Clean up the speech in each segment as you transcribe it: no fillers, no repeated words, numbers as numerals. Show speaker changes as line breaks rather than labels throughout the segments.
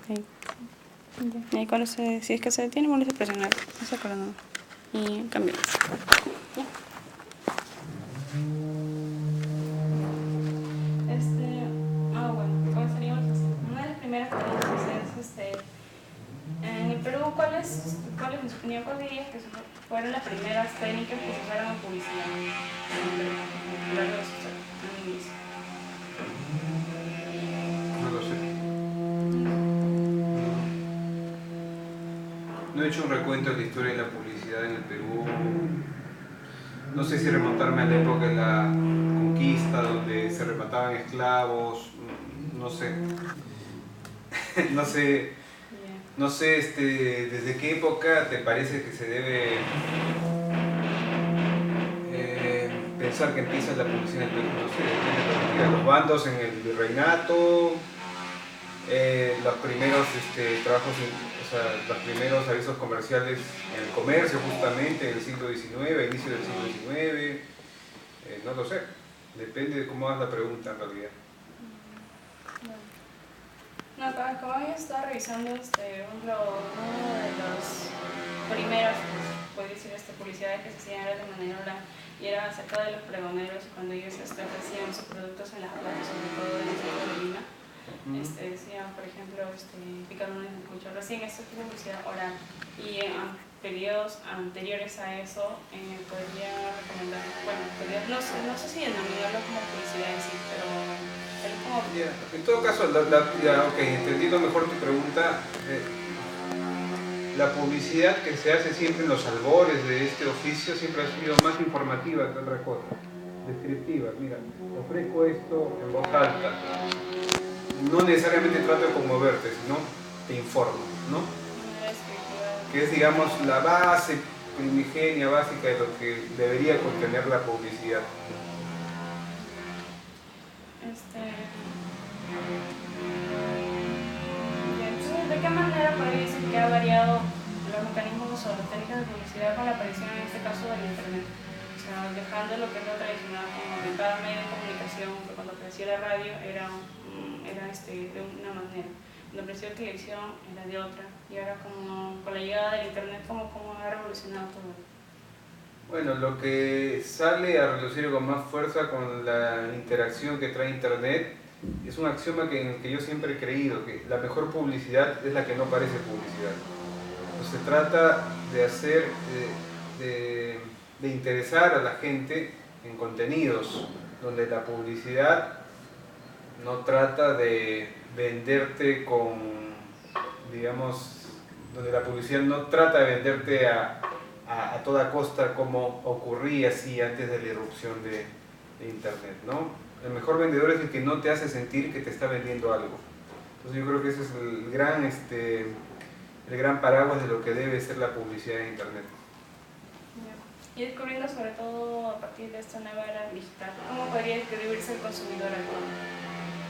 Ahí. Ya. Y ahí cuando si es que se detiene, vuelve a presionar. No se acuerda nada. Y cambia. Ya. Bueno, comenzaríamos así. Una de las primeras preguntas es, en el Perú, en su opinión, cuál dirías que fueron las primeras técnicas que se usaron en publicidad en el Perú, a lo largo de su historia, en el inicio?
No lo sé. No he hecho un recuento de la historia de la publicidad en el Perú. No sé si remontarme a la época de la conquista, donde se remataban esclavos. No sé. No sé. No sé desde qué época te parece que se debe pensar que empieza la publicidad en el Perú. No sé, depende de los bandos en el virreinato, los primeros trabajos, o sea, los primeros avisos comerciales en el comercio, justamente en el siglo XIX, a inicio del siglo XIX. No lo sé, depende de cómo hagas la pregunta en realidad.
No, como había estado revisando uno de los primeros, puede decir, publicidades que se hacían era de manera oral, y era acerca de los pregoneros cuando ellos ofrecían sus productos en las plazas, sobre todo en el centro de Lima. Decían, por ejemplo, picarones de cucho. Recién esto es publicidad oral, y en periodos anteriores a eso podría recomendar, bueno, no sé si denominarlo como publicidad en sí, pero como...
En todo caso, entendiendo mejor tu pregunta, la publicidad que se hace siempre en los albores de este oficio siempre ha sido más informativa que otra cosa, descriptiva. Mira, ofrezco esto en voz alta. No necesariamente trato de conmoverte, sino te informo, ¿no? Que es, digamos, la base primigenia, básica de lo que debería contener la publicidad.
¿De qué manera podría decir que ha variado los mecanismos o las técnicas de publicidad con la aparición, en este caso, del Internet? O sea, dejando lo que es lo tradicional, como que cada medio de comunicación, que cuando apareció la radio era de una manera, cuando apareció la televisión era de otra, y ahora con la llegada del Internet, ¿cómo ha revolucionado todo?
Bueno, lo que sale a relucir con más fuerza con la interacción que trae Internet es un axioma en el que yo siempre he creído, que la mejor publicidad es la que no parece publicidad. Entonces, se trata de hacer, de interesar a la gente en contenidos donde la publicidad no trata de venderte digamos, donde la publicidad no trata de venderte a toda costa como ocurría así antes de la irrupción de Internet, ¿no? El mejor vendedor es el que no te hace sentir que te está vendiendo algo. Entonces yo creo que ese es el gran paraguas de lo que debe ser la publicidad en Internet.
Y descubriendo sobre todo a partir de esta nueva era digital, ¿cómo podría describirse el consumidor actual?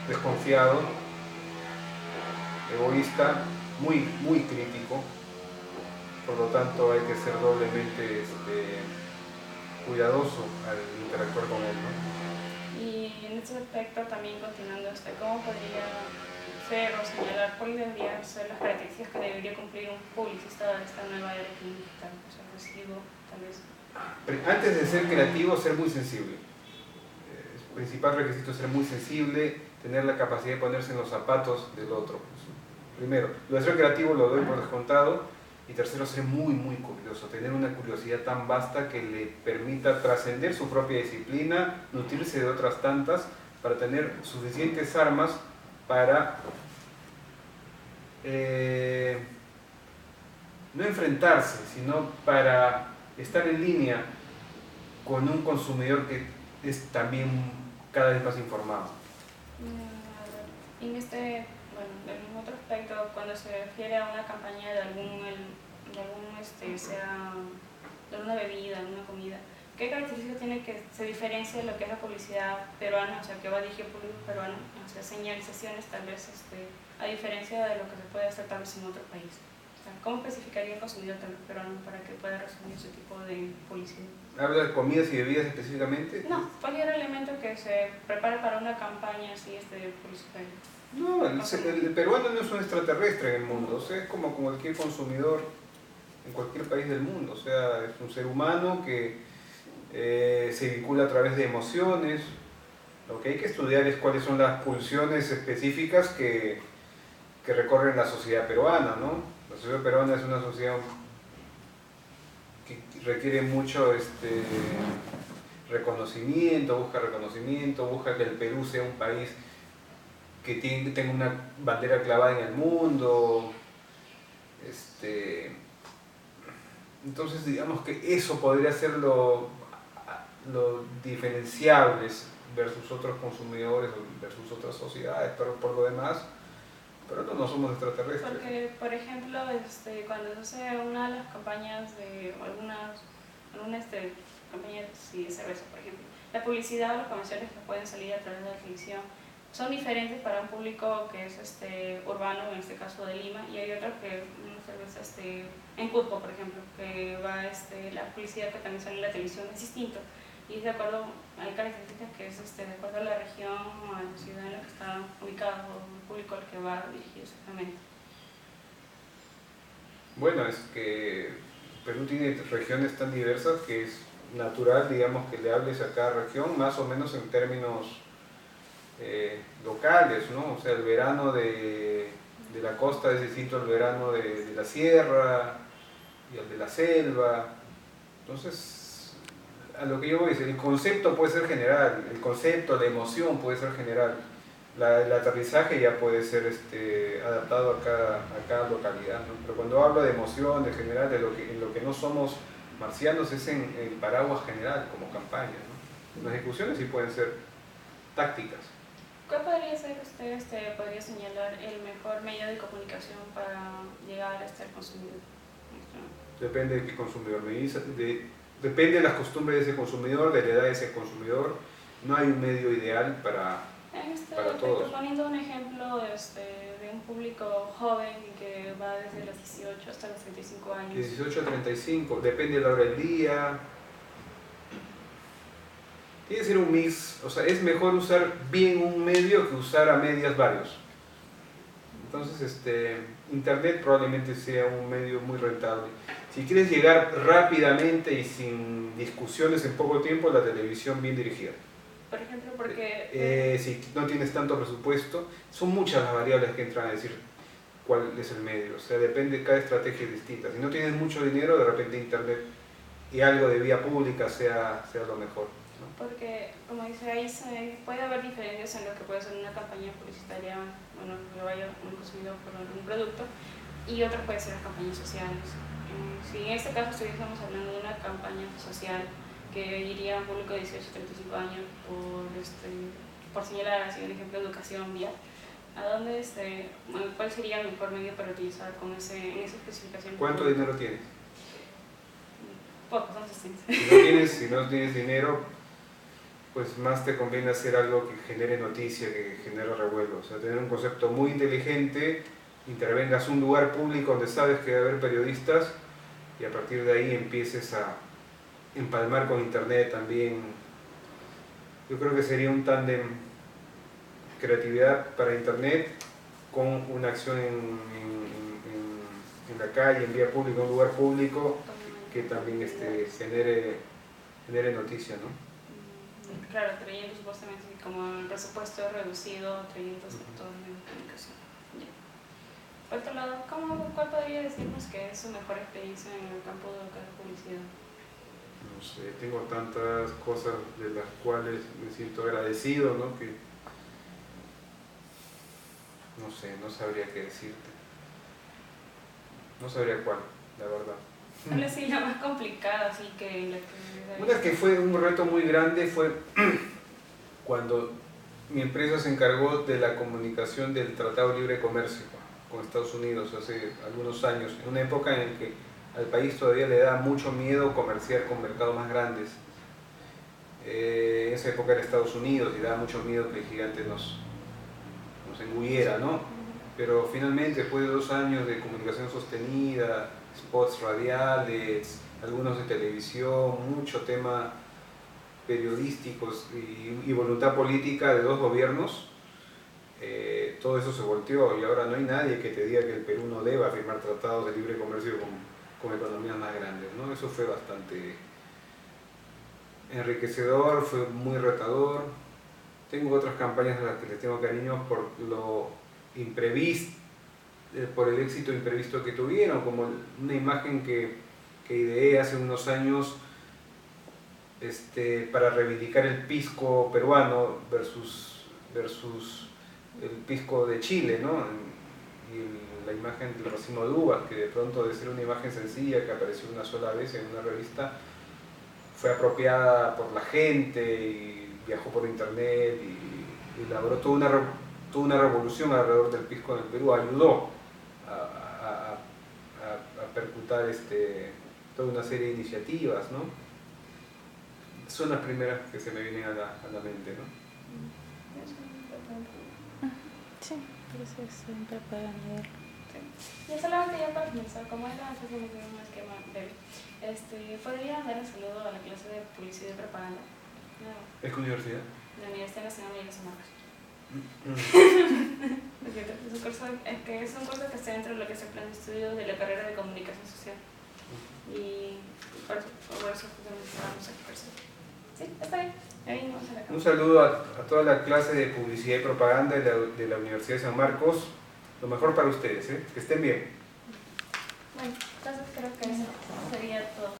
Desconfiado, egoísta, muy, muy crítico. Por lo tanto hay que ser doblemente cuidadoso al interactuar con él, ¿no?
Y en este aspecto también continuando, ¿cómo podría ser o señalar cuáles deberían ser las características que debería cumplir un publicista de esta nueva era digital? O sea, recibo, tal vez.
Antes de ser creativo, ser muy sensible. El principal requisito es ser muy sensible, tener la capacidad de ponerse en los zapatos del otro. Primero, lo de ser creativo lo doy por descontado. Y tercero, ser muy, muy curioso, tener una curiosidad tan vasta que le permita trascender su propia disciplina, nutrirse de otras tantas, para tener suficientes armas para no enfrentarse, sino para estar en línea con un consumidor que es también cada vez más informado.
En en otro aspecto, cuando se refiere a una campaña de sea de una bebida, de una comida, ¿qué características tiene que se diferencia de lo que es la publicidad peruana, o sea, que va dirigida al público peruano, o sea, señalizaciones tal vez, a diferencia de lo que se puede hacer tal vez en otro país? O sea, ¿cómo especificaría el consumidor peruano para que pueda resumir ese tipo de publicidad?
¿Habla de comidas y bebidas específicamente?
No, cualquier elemento que se prepare para una campaña así publicitaria.
No, el peruano no es un extraterrestre en el mundo, o sea, es como cualquier consumidor en cualquier país del mundo, o sea, es un ser humano que se vincula a través de emociones. Lo que hay que estudiar es cuáles son las pulsiones específicas que recorren la sociedad peruana, ¿no? La sociedad peruana es una sociedad que requiere mucho reconocimiento, busca que el Perú sea un país que tenga una bandera clavada en el mundo. Entonces digamos que eso podría ser lo diferenciables versus otros consumidores versus otras sociedades, pero por lo demás, pero no somos extraterrestres.
Porque, por ejemplo, cuando se hace una de las campañas de algunas campañas de cerveza, por ejemplo, la publicidad o los comerciales que pueden salir a través de la televisión son diferentes para un público que es urbano, en este caso de Lima, y hay otros que una cerveza en Cusco, por ejemplo, que va la publicidad que también sale en la televisión es distinto. Y es de acuerdo, hay características que es de acuerdo a la región o a la ciudad en la que está ubicado o el público al que va dirigido exactamente.
Bueno, es que Perú tiene regiones tan diversas que es natural, digamos, que le hables a cada región más o menos en términos locales, ¿no? O sea, el verano de la costa es distinto al verano de la sierra y al de la selva. Entonces, a lo que yo voy a decir, el concepto puede ser general, el concepto, la emoción puede ser general, el aterrizaje ya puede ser adaptado a cada localidad, ¿no? Pero cuando hablo de emoción, de general, en lo que no somos marcianos es en el paraguas general, como campaña, ¿no? Las discusiones sí pueden ser tácticas.
¿Cuál podría ser podría señalar el mejor medio de comunicación para llegar al consumidor?
Depende de qué consumidor me dice, depende de las costumbres de ese consumidor, de la edad de ese consumidor. No hay un medio ideal para todos.
Poniendo un ejemplo de un público joven que va desde los 18 hasta los 35 años.
18 a 35, depende de la hora del día. Tiene que ser un mix, o sea, es mejor usar bien un medio que usar a medias varios. Entonces, Internet probablemente sea un medio muy rentable. Si quieres llegar rápidamente y sin discusiones en poco tiempo, la televisión bien dirigida.
Por ejemplo, porque...
si no tienes tanto presupuesto, son muchas las variables que entran a decir cuál es el medio. O sea, depende, cada estrategia es distinta. Si no tienes mucho dinero, de repente Internet y algo de vía pública sea lo mejor, ¿no?
Porque, como dice ahí, puede haber diferencias en lo que puede ser una campaña publicitaria, bueno, que vaya un consumidor por un producto, y otras pueden ser las campañas sociales. Si en este caso estuviésemos hablando de una campaña social que iría a un público de 18 a 35 años por señalar así un ejemplo de educación vial, ¿cuál sería el mejor medio para utilizar en esa especificación?
¿Cuánto dinero tienes?
Poco, son 60.
Si no tienes dinero, pues más te conviene hacer algo que genere noticia, que genere revuelo. O sea, tener un concepto muy inteligente, intervengas un lugar público donde sabes que va a haber periodistas y a partir de ahí empieces a empalmar con Internet también. Yo creo que sería un tándem creatividad para Internet con una acción en la calle, en vía pública, en un lugar público que también genere noticia, ¿no?
Claro, trayendo supuestamente como el presupuesto reducido, trayendo sectores de comunicación. Por otro lado, ¿cuál podría decirnos que es su mejor experiencia en el campo de la publicidad?
No sé, tengo tantas cosas de las cuales me siento agradecido, ¿no? Que no sé, no sabría qué decirte. No sabría cuál, la verdad.
¿Cuál es la más complicada? Así que
una que fue un reto muy grande fue cuando mi empresa se encargó de la comunicación del Tratado de Libre Comercio con Estados Unidos hace algunos años, en una época en la que al país todavía le da mucho miedo comerciar con mercados más grandes. En esa época era Estados Unidos y daba mucho miedo que el gigante nos engulliera, ¿no? Pero finalmente, después de 2 años de comunicación sostenida, spots radiales, algunos de televisión, mucho tema periodísticos y voluntad política de 2 gobiernos, todo eso se volteó y ahora no hay nadie que te diga que el Perú no deba firmar tratados de libre comercio con economías más grandes, ¿no? Eso fue bastante enriquecedor, fue muy retador. Tengo otras campañas a las que les tengo cariño por lo imprevisto, por el éxito imprevisto que tuvieron, como una imagen que ideé hace unos años para reivindicar el pisco peruano versus el pisco de Chile, ¿no? Y la imagen del racimo de uvas, que de pronto de ser una imagen sencilla que apareció una sola vez en una revista, fue apropiada por la gente y viajó por internet y elaboró toda una revolución alrededor del pisco en el Perú, ayudó a percutar toda una serie de iniciativas, ¿no? Son las primeras que se me vienen a la mente, ¿no?
Sí, por eso siempre pueden ir.
Y solamente ya para finalizar, como era antes de un esquema breve, ¿podría dar un saludo a la clase de publicidad y propaganda? No,
¿Es qué universidad?
la Universidad Nacional Miguel San Marcos. Es un curso que está dentro de lo que es el plan de estudios de la carrera de comunicación social. Y por eso justamente estábamos aquí por eso. Sí, está bien. Ahí vamos a la cámara.
Un saludo a toda la clase de publicidad y propaganda de la Universidad de San Marcos. Lo mejor para ustedes, ¿eh? Que estén bien.
Bueno, entonces creo que eso sería todo.